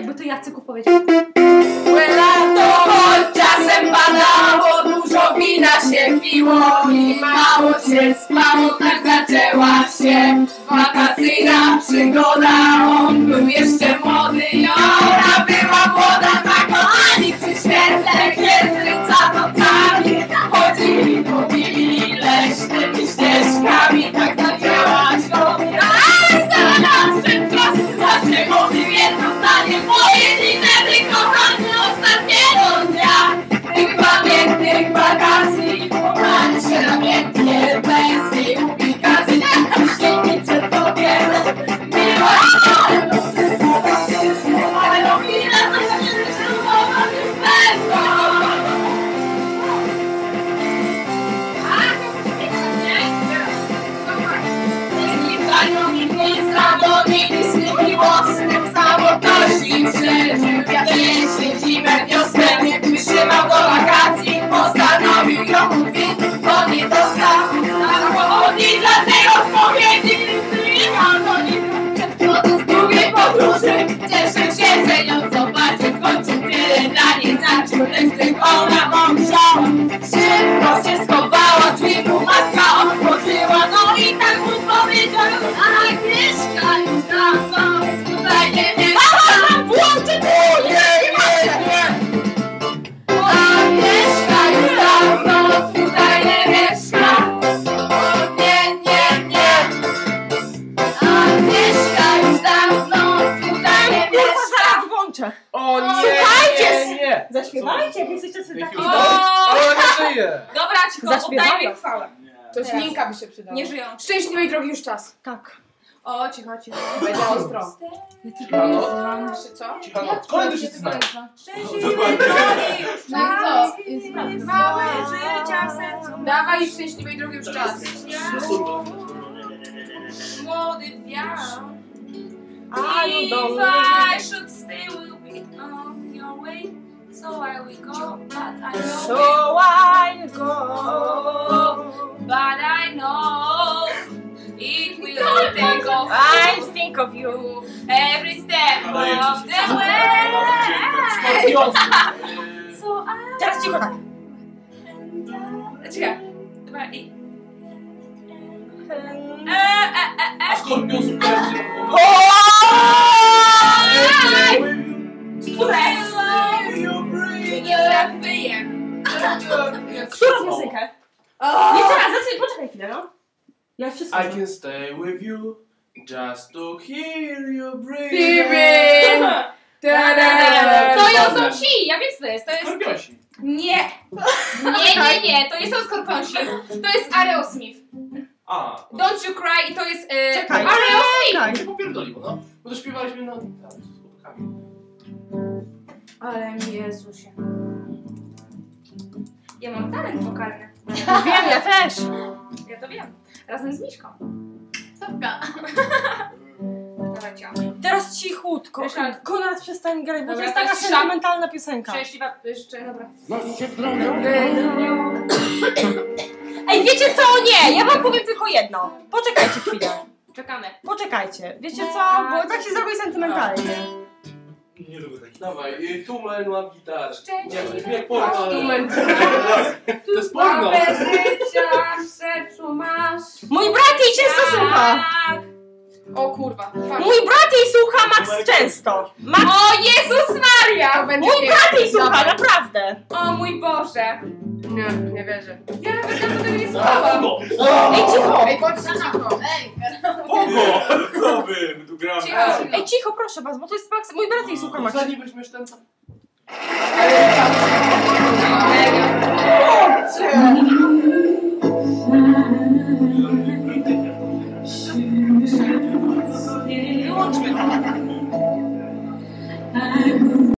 jakby to Jacków powiedział. Lato czasem padało, dużo wina się piło i mało się spało, tak zaczęła się wakacyjna przygoda. On był jeszcze młody i ona była młoda, zakochani przy świetle księżyca nocami chodzili po wili leśnymi ścieżkami, tak zaczęła się. Ale zaraz czas, dlaczego ty jedno zdanie pojedyne, kochany ostatniego dnia tych pamiętnych wakacji, kochani się namiętnie męskiej ubikacji, ściśnij przed tobie miła. Ale chwila, to się słowa już będą. Zawodnik z miłosnym samotności przeżył wiatrycznie zimę, wiosnę, wytrzymał do wakacji, postanowił ją odwiedzić, bo nie dostał na pochodni, dlatego odpowiedzi wyjechał do niej z długiej podróży. Cieszę się, że ją zobaczę, w końcu tyle dla niej znaczył, lecz gdy ona mądrzała, szybko się schowała, drzwi mu matka otworzyła, no i tak mu powiedział, Agnieszka już dawno tutaj nie mieszka. Włączę tu! Nie! Agnieszka już dawno tutaj nie mieszka. O nie! Agnieszka już dawno tutaj nie mieszka. Zaraz włączę. O nie! Słuchajcie! Nie! Zaśpiewajcie, jak jesteście sobie taki... O, nie żyje! Dobra, cicho, oddajmy chwałę. To ślinka by się przydała. Nie żyją. Szczęśliwej drogi już czas. Tak. O, cicho. Będzie ostro. Jeszcze co? Kolej to wszyscy znają. Dokładnie. No i co? Małe życia w sercu. Dawaj szczęśliwej drogi już czas. Młody wiatr. If I should stay, will be on your way. So I will go, but I know. So I go. But I know it will take off. I think of you. Every step of the way. So I. Teraz cicho tak. Czekaj. 2 i. A skorpiosów teraz się Nie lepiej. Którą piosenkę? Nie teraz, poczekaj chwilę, no. Ja wszystko. I can stay with you just to hear you breathe. To ją są ci, ja wiem co to jest. To jest. Skorpiosi. Nie, to nie są skorpionsi. To jest Aerosmith. A. Don't you cry i to jest Czekaj. Aerosmith. Mi się popierdoliło, no. Bo to śpiewaliśmy na... tam, z chłopakami. Ale mi Jezusie. Ja mam talent wokalny. Wiem, ja też. Ja to wiem. Razem z Miszką. Stopka. Dobra, ciao. Teraz cichutko. Proszę. Konrad, przestań grać, bo to Dobra, jest taka teraz cisza. sentymentalna piosenka. Szczęśliwa, jeszcze, dobra. Ej, wiecie co? Nie, ja wam powiem tylko jedno. Poczekajcie chwilę. Czekamy. Poczekajcie. Wiecie co? Bo tak się zrobi sentymentalnie. Nie lubię takich. Dawaj, Tumen, mam gitarę. Szczęśliwy Nie, porno. Tumen. To jest porno. Babę życia w sercu masz. Mój brat jej często słucha. Tak. O kurwa. Mój brat jej słucha, Max często. Max, O Jezus Maria! mój brat jej słucha, naprawdę. O mój Boże! Nie wierzę. Ja nawet na to tego nie słuchałam. Ej, cicho. Ej, bądź cicho. Pogo! Co wy? My tu gramy. Cicho. Ej, cicho, proszę was, bo to jest Max. Mój brat jej słucha, Max. Zanim weźmiesz ten sam. Wyłączmy to.